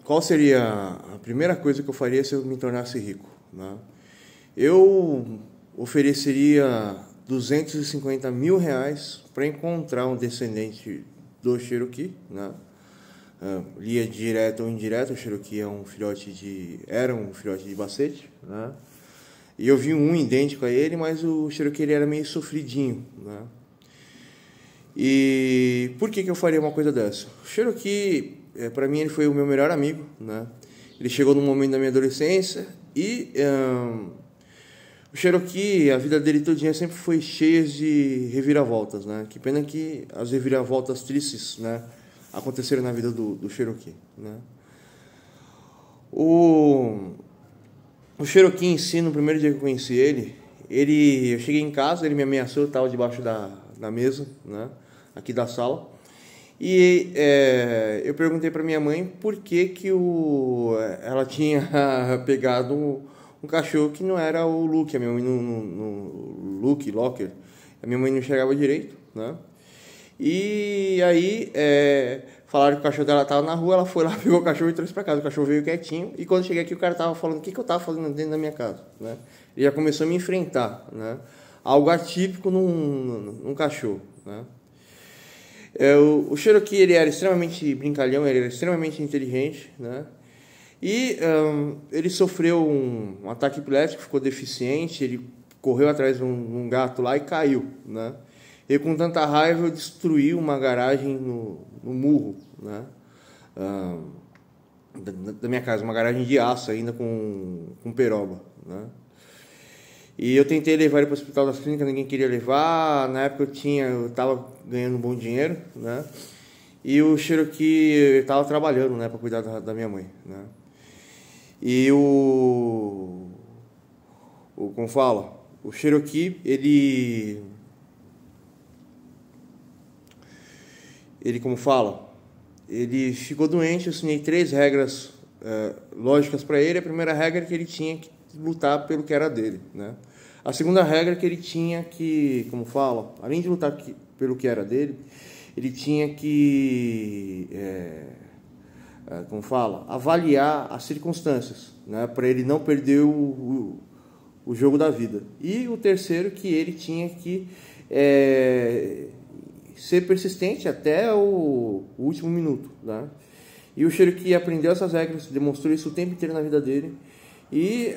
Qual seria a primeira coisa que eu faria se eu me tornasse rico, né? Eu ofereceria R$ 250.000 para encontrar um descendente do Cherokee, né? Lia direto ou indireto, o Cherokee era um filhote de Basset, né? E eu vi um idêntico a ele, mas o Cherokee ele era meio sofridinho, né? E por que eu faria uma coisa dessa? O Cherokee, para mim, ele foi o meu melhor amigo, né? Ele chegou num momento da minha adolescência e o Cherokee, a vida dele todinha sempre foi cheia de reviravoltas, né? Que pena que as reviravoltas tristes, né, aconteceram na vida do Cherokee, né? O Cherokee em si, no primeiro dia que eu conheci eu cheguei em casa, ele me ameaçou, eu estava debaixo da mesa, né, aqui da sala, e eu perguntei para minha mãe por que ela tinha pegado um cachorro que não era o Luke, a minha mãe Luke, Locker, a minha mãe não enxergava direito, né? E aí falaram que o cachorro dela estava na rua, ela foi lá, pegou o cachorro e trouxe para casa. O cachorro veio quietinho e quando cheguei aqui o cara estava falando o que eu estava fazendo dentro da minha casa, né? Ele já começou a me enfrentar, né? Algo atípico num cachorro, né? O Cherokee ele era extremamente brincalhão, ele era extremamente inteligente, né? E ele sofreu um ataque epilético, ficou deficiente, ele correu atrás de um gato lá e caiu, né? E com tanta raiva eu destruí uma garagem no murro, né, da minha casa, uma garagem de aço ainda com peroba, né? E eu tentei levar ele para o hospital das clínicas, ninguém queria levar. Na época eu estava ganhando um bom dinheiro, né? E o Cherokee estava trabalhando, né, para cuidar da minha mãe, né? E como fala, o Cherokee ele ficou doente. Eu assinei 3 regras lógicas para ele. A primeira regra é que ele tinha que lutar pelo que era dele, né? A segunda regra é que ele tinha que, além de lutar pelo que era dele, ele tinha que, avaliar as circunstâncias, né, para ele não perder o jogo da vida. E o terceiro, que ele tinha que ser persistente até o último minuto, né? E o Cherokee aprendeu essas regras, demonstrou isso o tempo inteiro na vida dele, e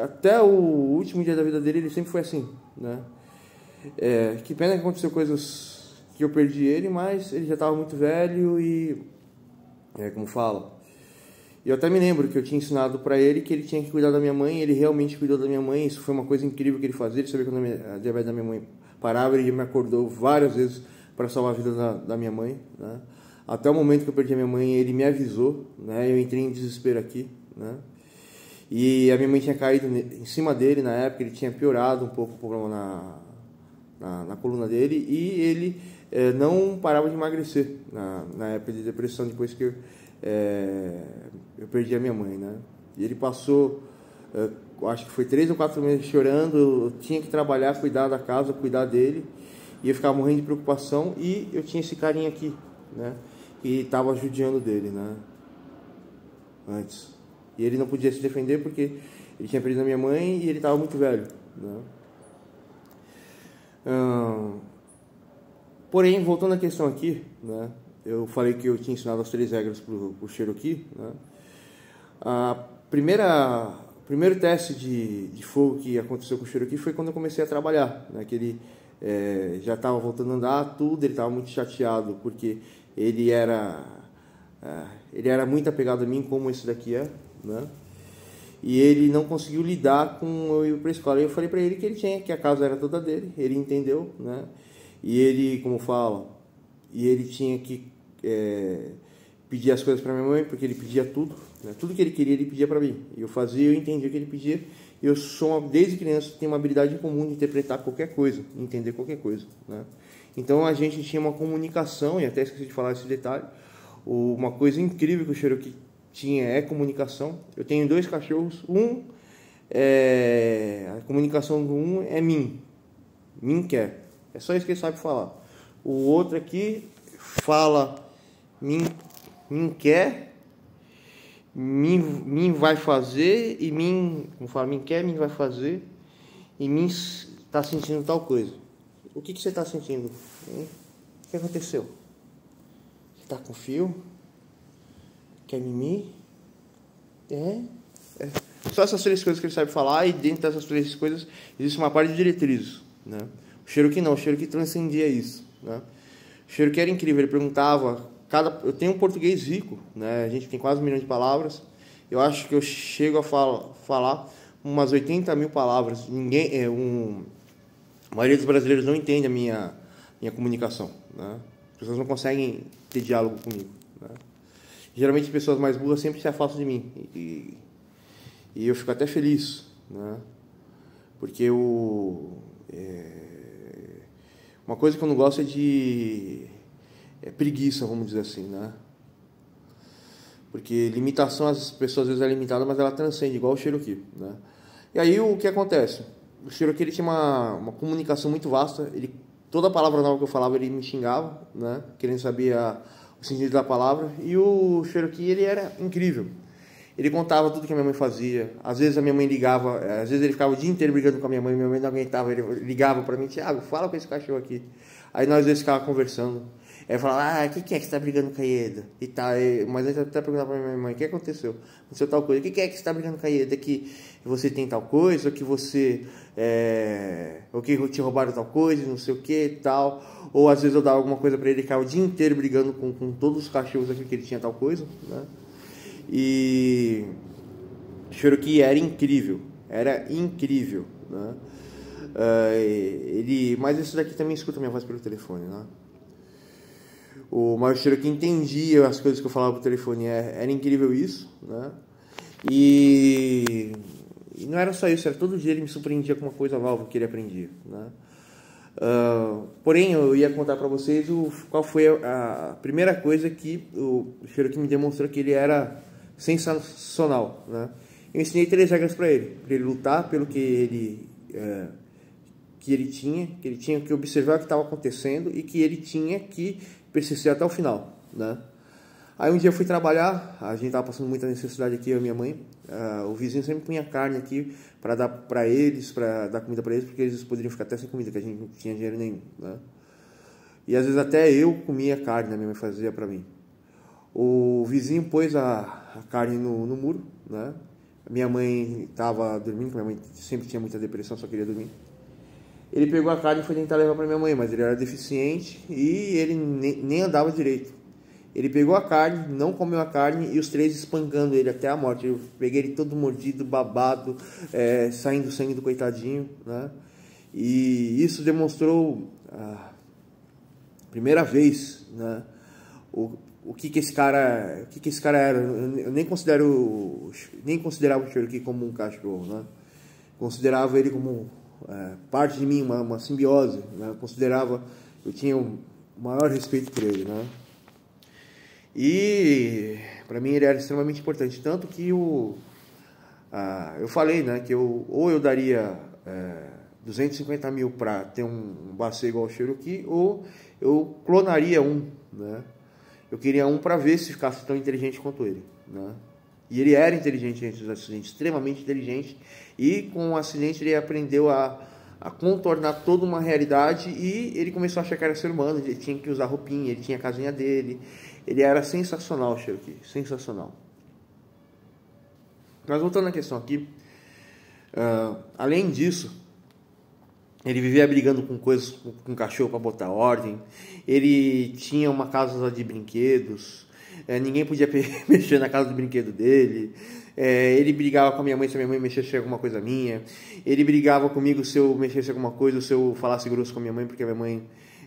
até o último dia da vida dele ele sempre foi assim, né? Que pena que aconteceu coisas que eu perdi ele, mas ele já estava muito velho e eu até me lembro que eu tinha ensinado para ele que ele tinha que cuidar da minha mãe. Ele realmente cuidou da minha mãe. Isso foi uma coisa incrível que ele fazia. Ele sabia quando a diabetes da minha mãe parava, ele me acordou várias vezes para salvar a vida da minha mãe, né? Até o momento que eu perdi a minha mãe, ele me avisou, né? Eu entrei em desespero aqui, né? E a minha mãe tinha caído em cima dele na época. Ele tinha piorado um pouco o problema na coluna dele, e ele não parava de emagrecer na época de depressão, depois que eu perdi a minha mãe, né? E ele passou, acho que foi 3 ou 4 meses chorando. Eu tinha que trabalhar, cuidar da casa, cuidar dele, e eu ficava morrendo de preocupação. E eu tinha esse carinha aqui, né, que estava judiando dele, né, antes. E ele não podia se defender porque ele tinha perdido a minha mãe e ele estava muito velho, né? Porém, voltando à questão aqui, né, eu falei que eu tinha ensinado as 3 regras para o Cherokee, né? Primeiro teste de fogo que aconteceu com o Cherokee foi quando eu comecei a trabalhar, né? Que ele já estava voltando a andar, tudo. Ele estava muito chateado porque ele era muito apegado a mim, como esse daqui né? E ele não conseguiu lidar com eu ir para a escola. Eu falei para ele que a casa era toda dele. Ele entendeu, né? E ele, e ele tinha que pedir as coisas para minha mãe, porque ele pedia tudo, né? Tudo que ele queria, ele pedia para mim. Eu fazia, eu entendia o que ele pedia. Eu desde criança, tenho uma habilidade comum de interpretar qualquer coisa, entender qualquer coisa, né? Então a gente tinha uma comunicação, e até esqueci de falar esse detalhe. Uma coisa incrível que o Cherokee tinha é comunicação. Eu tenho 2 cachorros. A comunicação do um é mim quer. É só isso que ele sabe falar. O outro aqui fala mim mim quer, mim vai fazer, e mim, como fala, mim quer, mim vai fazer, e mim está sentindo tal coisa. O que você está sentindo? Hein? O que aconteceu? Você está com fio? Quer mimir? É. Só essas três coisas que ele sabe falar, e dentro dessas três coisas existe uma parte de diretrizes, né? O Cherokee não, o Cherokee transcendia isso, né? O Cherokee era incrível, ele perguntava, eu tenho um português rico, né? A gente tem quase 1 milhão de palavras, eu acho que eu chego a falar umas 80 mil palavras. A maioria dos brasileiros não entende a minha comunicação, né? As pessoas não conseguem ter diálogo comigo, né? Geralmente as pessoas mais burras sempre se afastam de mim, e eu fico até feliz, né? Porque uma coisa que eu não gosto é preguiça, vamos dizer assim, né? Porque limitação, as pessoas às vezes é limitada, mas ela transcende, igual o Cherokee, né? E aí o que acontece? O Cherokee, ele tinha uma comunicação muito vasta, toda palavra nova que eu falava ele me xingava, né? Querendo saber o sentido da palavra. E o Cherokee, ele era incrível. Ele contava tudo que a minha mãe fazia. Às vezes a minha mãe ligava, às vezes ele ficava o dia inteiro brigando com a minha mãe não aguentava, ele ligava para mim: Thiago, fala com esse cachorro aqui. Aí nós às vezes ficava conversando. Aí eu falava: quem é que está brigando com a Ieda? E tá, mas antes até perguntava para minha mãe: o que aconteceu? Aconteceu tal coisa. Quem é que está brigando com a Ieda? Que você tem tal coisa, ou que você ou que te roubaram tal coisa, não sei o que e tal. Ou às vezes eu dava alguma coisa para ele, ficava o dia inteiro brigando com todos os cachorros aqui que ele tinha tal coisa, né? E Cherokee era incrível, né? Mas isso daqui também escuta minha voz pelo telefone, né? Mas o Cherokee entendia as coisas que eu falava pelo telefone, era incrível isso, né? E não era só isso, era todo dia ele me surpreendia com uma coisa nova que ele aprendia, né? Porém, eu ia contar para vocês qual foi a primeira coisa que o Cherokee me demonstrou que ele era sensacional, né? Eu ensinei 3 regras para ele lutar pelo que ele tinha que observar o que estava acontecendo e que ele tinha que persistir até o final, né? Aí um dia eu fui trabalhar, a gente estava passando muita necessidade aqui, eu e minha mãe. O vizinho sempre punha carne aqui para dar para eles, para dar comida para eles, porque eles poderiam ficar até sem comida, que a gente não tinha dinheiro nenhum, né? E às vezes até eu comia carne, né? Minha mãe fazia para mim. O vizinho pôs a carne no muro, né? Minha mãe estava dormindo, minha mãe sempre tinha muita depressão, só queria dormir. Ele pegou a carne e foi tentar levar para minha mãe, mas ele era deficiente e ele nem andava direito. Ele pegou a carne, não comeu a carne, e os 3 espancando ele até a morte. Eu peguei ele todo mordido, babado, saindo sangue do coitadinho, né? E isso demonstrou a primeira vez, né, o que esse cara era. Eu nem considerava o Cherokee como um cachorro, né? Considerava ele como parte de mim, uma simbiose, né? Eu tinha o maior respeito por ele, né? E para mim ele era extremamente importante, tanto que eu falei, né, que eu daria 250 mil para ter um Basset igual ao Cherokee, ou eu clonaria um, né? Eu queria um para ver se ficasse tão inteligente quanto ele, né? E ele era inteligente antes dos acidentes, extremamente inteligente, e com o acidente ele aprendeu a contornar toda uma realidade, e ele começou a achar que era ser humano, ele tinha que usar roupinha, ele tinha a casinha dele. Ele era sensacional, o Cherokee, sensacional. Mas voltando à questão aqui, além disso, ele vivia brigando com cachorro para botar ordem. Ele tinha uma casa de brinquedos, ninguém podia mexer na casa de brinquedo dele. Ele brigava com a minha mãe se a minha mãe mexesse em alguma coisa minha. Ele brigava comigo se eu mexesse em alguma coisa, ou se eu falasse grosso com a minha mãe, porque a minha mãe,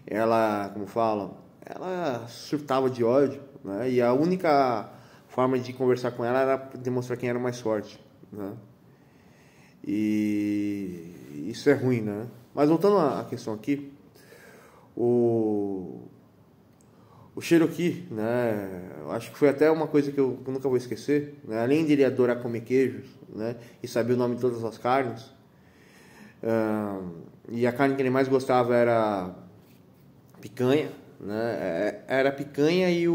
ela, como fala, ela surtava de ódio, né? E a única forma de conversar com ela era demonstrar quem era mais forte, né? E isso é ruim, né? Mas voltando à questão aqui, o Cherokee, né? Eu acho que foi até uma coisa que eu nunca vou esquecer, né? Além de ele adorar comer queijos, né, e saber o nome de todas as carnes, e a carne que ele mais gostava era picanha, né? Era picanha e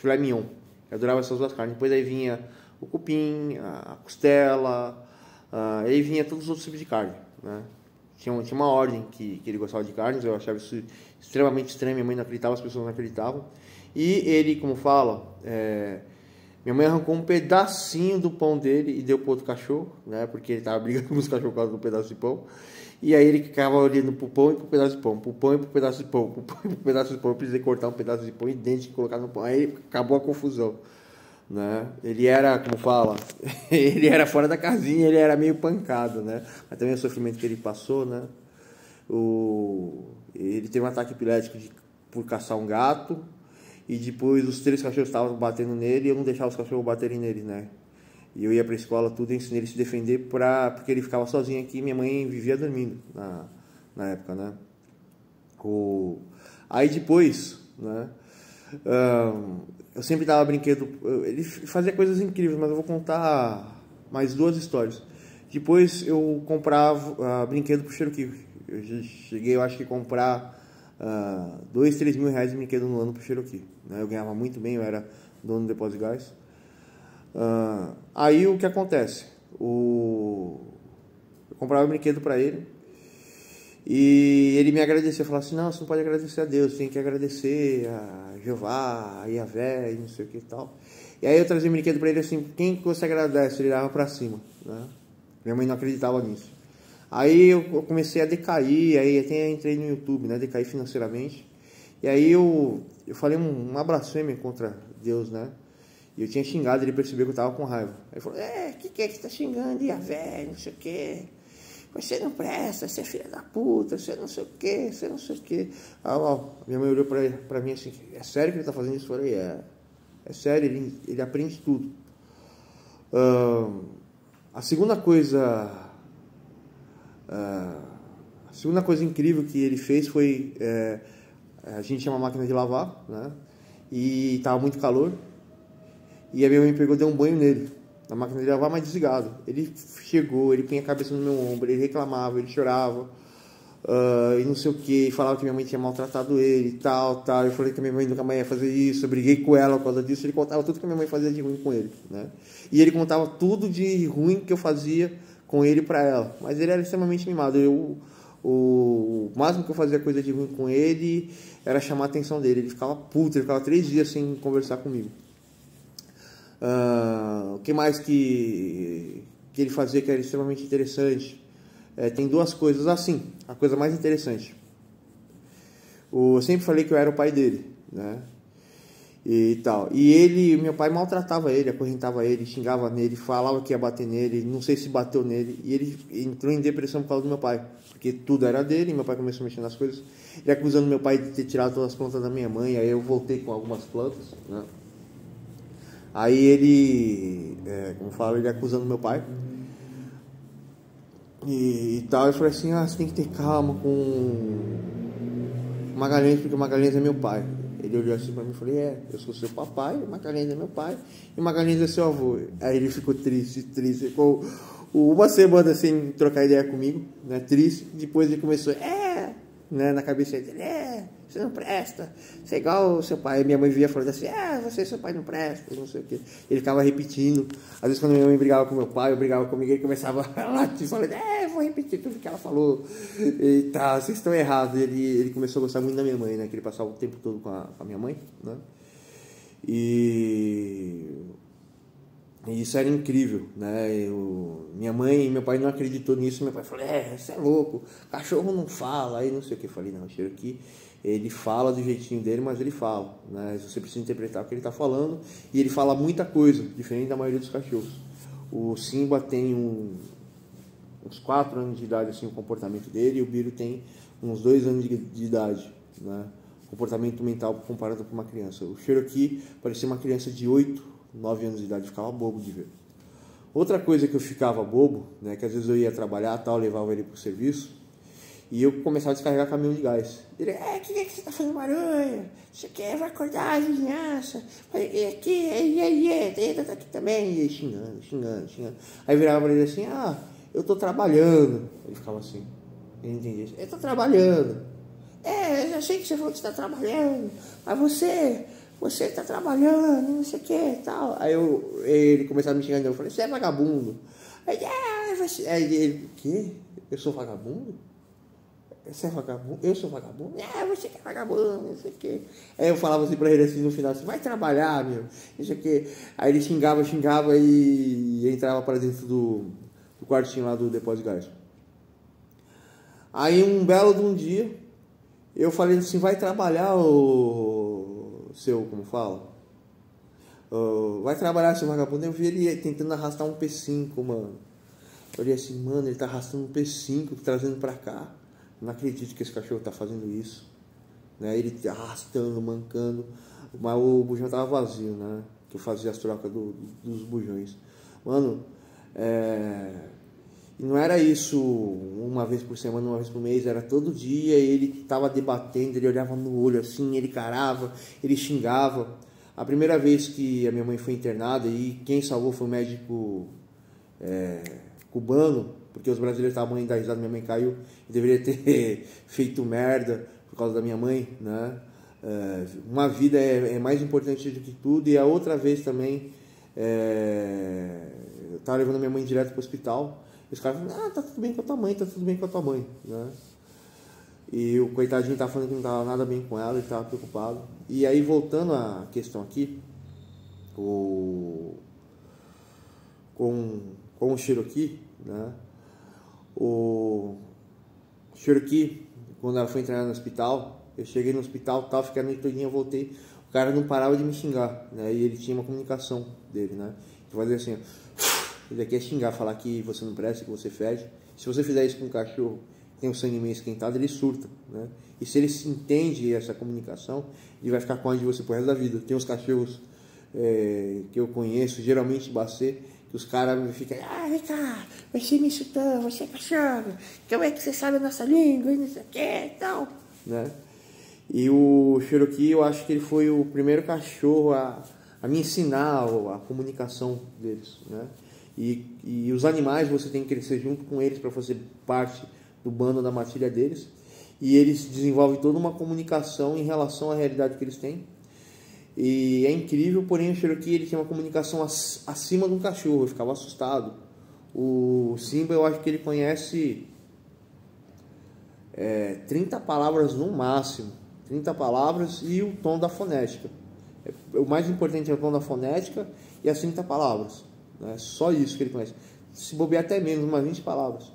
filé mignon. Eu adorava essas duas carnes. Depois aí vinha o cupim, a costela, aí vinha todos os outros tipos de carne, né? Tinha uma ordem que ele gostava de carnes, eu achava isso extremamente estranho, minha mãe não acreditava, as pessoas não acreditavam. E ele, como fala, minha mãe arrancou um pedacinho do pão dele e deu para outro cachorro, né? Porque ele estava brigando com os cachorros por causa do pedaço de pão. E aí ele ficava olhando pro pão e pro pedaço de pão, pro pão e pro pedaço de pão, pro pão e pro pedaço de pão. Eu precisei cortar um pedaço de pão idêntico e colocar no pão. Aí acabou a confusão, né? Ele era, como fala, ele era fora da casinha, ele era meio pancado, né? Mas também o sofrimento que ele passou, né? Ele teve um ataque epilético por caçar um gato. E depois os 3 cachorros estavam batendo nele e eu não deixava os cachorros baterem nele, né? E eu ia pra escola, tudo, ensinei ele a se defender porque ele ficava sozinho aqui e minha mãe vivia dormindo na época, né? Aí depois, né? Eu sempre dava brinquedo. Ele fazia coisas incríveis, mas eu vou contar mais 2 histórias. Depois eu comprava brinquedo pro Cherokee. Eu cheguei, eu acho que comprar 2, 3 mil reais de brinquedo no ano pro Cherokee, né? Eu ganhava muito bem, eu era dono do depósito de gás. Aí o que acontece? Eu comprava brinquedo para ele e ele me agradecia, falava assim: não, você não pode agradecer a Deus, tem que agradecer a Jeová, a Iavé e não sei o que e tal. E aí eu trazia brinquedo para ele assim: quem que você agradece? Ele dava para cima, né? Minha mãe não acreditava nisso. Aí eu comecei a decair, aí até entrei no YouTube, né? Decair financeiramente. E aí eu falei uma blasfêmia contra Deus, né? E eu tinha xingado, ele percebeu que eu tava com raiva. Aí ele falou: que você tá xingando, Iavé, não sei o quê. Você não presta, você é filha da puta, você não sei o quê, você não sei o quê. Minha mãe olhou pra mim assim: é sério que ele tá fazendo isso? Eu falei: é sério, ele aprende tudo. A segunda coisa incrível que ele fez foi, a gente tinha uma máquina de lavar, né? E tava muito calor. E a minha mãe pegou e deu um banho nele, na máquina de lavar, mas desligado. Ele chegou, ele punha a cabeça no meu ombro, ele reclamava, ele chorava, e não sei o que, falava que minha mãe tinha maltratado ele e tal. Eu falei que a minha mãe nunca mais ia fazer isso, eu briguei com ela por causa disso. Ele contava tudo que a minha mãe fazia de ruim com ele, né? E ele contava tudo de ruim que eu fazia com ele pra ela, mas ele era extremamente mimado. O máximo que eu fazia coisa de ruim com ele era chamar a atenção dele. Ele ficava puto, ele ficava 3 dias sem conversar comigo. O que mais que ele fazia que era extremamente interessante? Tem 2 coisas assim. A coisa mais interessante: eu sempre falei que eu era o pai dele, né? E tal. E meu pai maltratava ele, acorrentava ele, xingava nele, falava que ia bater nele, não sei se bateu nele. E ele entrou em depressão por causa do meu pai, porque tudo era dele, e meu pai começou a mexer nas coisas. Ele acusando meu pai de ter tirado todas as plantas da minha mãe. Aí eu voltei com algumas plantas, né? Aí ele, como fala, ele acusando meu pai e tal. Eu falei assim: você tem que ter calma com Magalhães, porque Magalhães é meu pai. Ele olhou assim pra mim e falei: eu sou seu papai, Magalhães é meu pai e Magalhães é seu avô. Aí ele ficou triste, ficou uma semana sem trocar ideia comigo, né, triste. Depois ele começou, né, na cabeça dele: você não presta, você é igual o seu pai. Minha mãe via falando assim: você e seu pai não prestam, não sei o que. Ele ficava repetindo. Às vezes quando minha mãe brigava com meu pai, eu brigava comigo, ele começava a latir, falando: vou repetir tudo que ela falou e tal, vocês estão errados. Ele começou a gostar muito da minha mãe, né, que ele passava o tempo todo com a minha mãe, né. E isso era incrível, né? Minha mãe e meu pai não acreditou nisso. Meu pai falou: você é louco, cachorro não fala, aí não sei o que. Eu falei: não, o Cherokee, ele fala do jeitinho dele, mas ele fala, né? Você precisa interpretar o que ele está falando, e ele fala muita coisa, diferente da maioria dos cachorros. O Simba tem uns 4 anos de idade, assim, o comportamento dele, e o Biro tem uns 2 anos de idade, né? Comportamento mental comparado com uma criança. O Cherokee parecia uma criança de 8, 9 anos de idade, ficava bobo de ver. Outra coisa que eu ficava bobo, né, que às vezes eu ia trabalhar, tal, levava ele pro serviço, e eu começava a descarregar caminhão de gás. Ele: que você tá fazendo barulho? Você quer? Vai acordar a vizinhança? E aqui, tá aqui também. E aí, xingando. Aí virava pra ele assim: eu tô trabalhando. Ele ficava assim, ele entendia isso: eu tô trabalhando. Eu já sei que você falou que você tá trabalhando, mas você você tá trabalhando, não sei o que e tal. Aí ele começava a me xingar de novo, eu falei, você é vagabundo. Aí ele, o quê? Eu sou vagabundo? Você é vagabundo? Eu sou vagabundo? Você que é vagabundo, não sei o quê. Aí eu falava assim pra ele assim no final, assim, vai trabalhar, meu, não sei o quê. Aí ele xingava e entrava para dentro do quartinho lá do depósito de gás. Aí um belo de um dia, eu falei assim, vai trabalhar o seu, como fala? Vai trabalhar, seu vagabundo. Eu vi ele tentando arrastar um P5, mano. Eu olhei assim, mano, ele tá arrastando um P5, trazendo pra cá. Não acredito que esse cachorro tá fazendo isso. Né? Ele arrastando, mancando. Mas o bujão tava vazio, né? Que eu fazia as trocas dos bujões. Mano, e não era isso uma vez por semana, uma vez por mês, era todo dia. Ele tava debatendo, ele olhava no olho assim, ele carava, ele xingava. A primeira vez que a minha mãe foi internada, e quem salvou foi o médico cubano, porque os brasileiros estavam indo dar risada, minha mãe caiu e deveria ter feito merda por causa da minha mãe, né? Uma vida é mais importante do que tudo. E a outra vez também, eu estava levando a minha mãe direto para o hospital, e os caras falaram, tá tudo bem com a tua mãe, tá tudo bem com a tua mãe, né? E o coitadinho tava falando que não estava nada bem com ela, ele estava preocupado. E aí, voltando à questão aqui, com o Cherokee, né? O Cherokee, quando ela foi entrar no hospital, eu cheguei no hospital, tal, fiquei a noite todinha, voltei, o cara não parava de me xingar, né? E ele tinha uma comunicação dele, né? Que fazia assim, ó, ele aqui é xingar, falar que você não presta, que você fede. Se você fizer isso com um cachorro que tem o sangue meio esquentado, ele surta, né? E se ele entende essa comunicação, ele vai ficar com a de você pro resto da vida. Tem uns cachorros que eu conheço, geralmente Bacê, que os caras ficam, vem cá, você me insultou, você é cachorro, como é que você sabe a nossa língua, e não sei o que e tal, né? E o Cherokee, eu acho que ele foi o primeiro cachorro a me ensinar a comunicação deles, né? E os animais, você tem que crescer junto com eles para fazer parte do bando, da matilha deles, e eles desenvolvem toda uma comunicação em relação à realidade que eles têm. E é incrível, porém o Cherokee ele tinha uma comunicação acima de um cachorro, eu ficava assustado. O Simba, eu acho que ele conhece 30 palavras no máximo, 30 palavras e o tom da fonética. O mais importante é o tom da fonética e as 30 palavras, né? Só isso que ele conhece. Se bobear até menos, umas 20 palavras.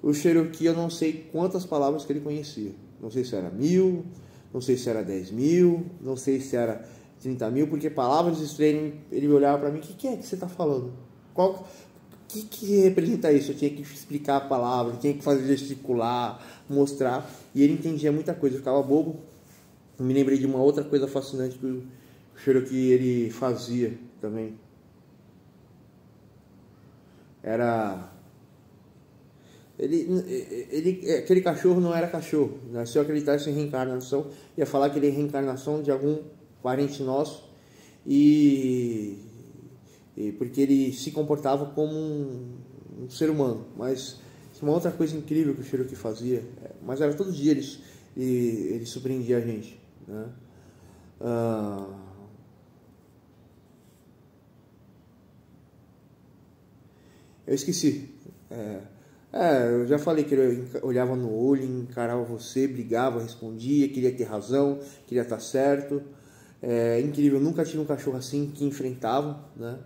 O Cherokee eu não sei quantas palavras que ele conhecia. Não sei se era 1000, não sei se era 10.000, não sei se era 30.000, porque palavras estranhas, ele olhava para mim, o que é que você está falando? O que representa isso? Eu tinha que explicar a palavra, tinha que fazer gesticular, mostrar, e ele entendia muita coisa, eu ficava bobo. Eu me lembrei de uma outra coisa fascinante que o Cherokee ele fazia também. Era... aquele cachorro não era cachorro, né? Se eu acreditasse em reencarnação, ia falar que ele é reencarnação de algum parente nosso, e porque ele se comportava como um ser humano. Mas uma outra coisa incrível que o Cherokee fazia, mas era todo dia ele surpreendia a gente, né? Eu esqueci. Eu já falei que ele olhava no olho, encarava você, brigava, respondia, queria ter razão, queria estar certo. É incrível, nunca tive um cachorro assim que enfrentava, né?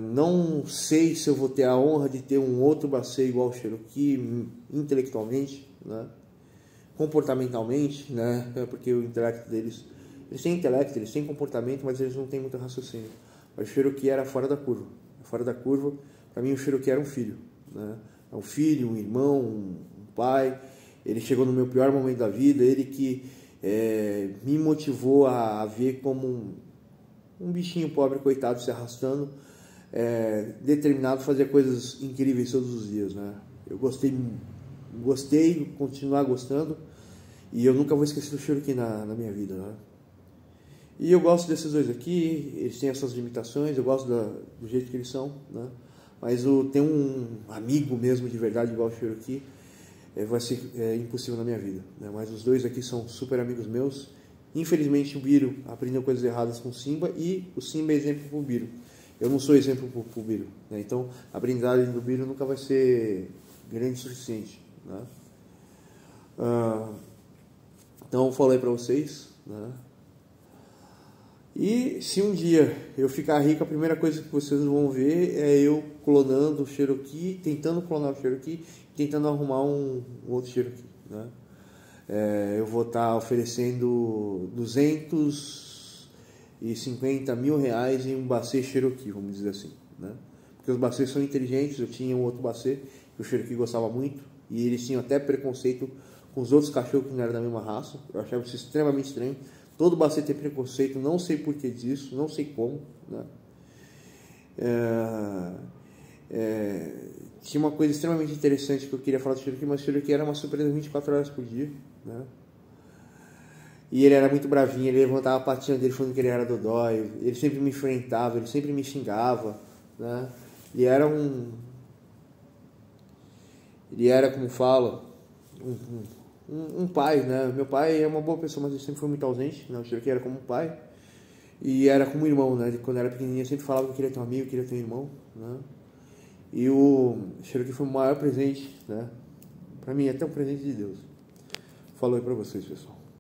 Não sei se eu vou ter a honra de ter um outro Bacê igual o Cherokee, intelectualmente, né? Comportamentalmente, né? Porque o intelecto deles, eles têm intelecto, eles têm comportamento, mas eles não têm muito raciocínio. Mas o Cherokee era fora da curva. Fora da curva, para mim o Cherokee era um filho, né? É um filho, um irmão, um pai. Ele chegou no meu pior momento da vida, ele que me motivou a ver como um bichinho pobre, coitado, se arrastando, determinado a fazer coisas incríveis todos os dias, né? Eu gostei, continuar gostando, e eu nunca vou esquecer do Cherokee na minha vida, né? E eu gosto desses dois aqui, eles têm essas limitações, eu gosto do jeito que eles são, né? Mas ter um amigo mesmo de verdade igual o Cherokee vai ser impossível na minha vida, né? Mas os dois aqui são super amigos meus, Infelizmente o Biro aprendeu coisas erradas com o Simba e o Simba é exemplo para o Biro. Eu não sou exemplo para o Biro, né? Então a aprendizagem do Biro nunca vai ser grande o suficiente, né? Então eu falei para vocês, né? E se um dia eu ficar rico, a primeira coisa que vocês vão ver é eu clonando o Cherokee, tentando clonar o Cherokee, tentando arrumar um outro Cherokee, né? Eu vou estar oferecendo 250 mil reais em um Basset Cherokee, vamos dizer assim, né? Porque os Bassets são inteligentes. Eu tinha um outro Basset que o Cherokee gostava muito, e eles tinham até preconceito com os outros cachorros que não eram da mesma raça. Eu achava isso extremamente estranho. Todo Basset tem preconceito, não sei por que disso, não sei como, né? Tinha uma coisa extremamente interessante que eu queria falar do Cherokee, mas o Cherokee era uma surpresa 24 horas por dia, né? E ele era muito bravinho, ele levantava a patinha dele falando que ele era dodói, ele sempre me enfrentava, ele sempre me xingava, né? Ele era, como fala, um pai, né? Meu pai é uma boa pessoa, mas ele sempre foi muito ausente, né? O Cherokee era como um pai e era como um irmão, né? Quando era pequenininho, eu sempre falava que eu queria ter um amigo, queria ter um irmão, né? E o Cherokee foi o maior presente, né? Pra mim, até um presente de Deus. Falou aí pra vocês, pessoal.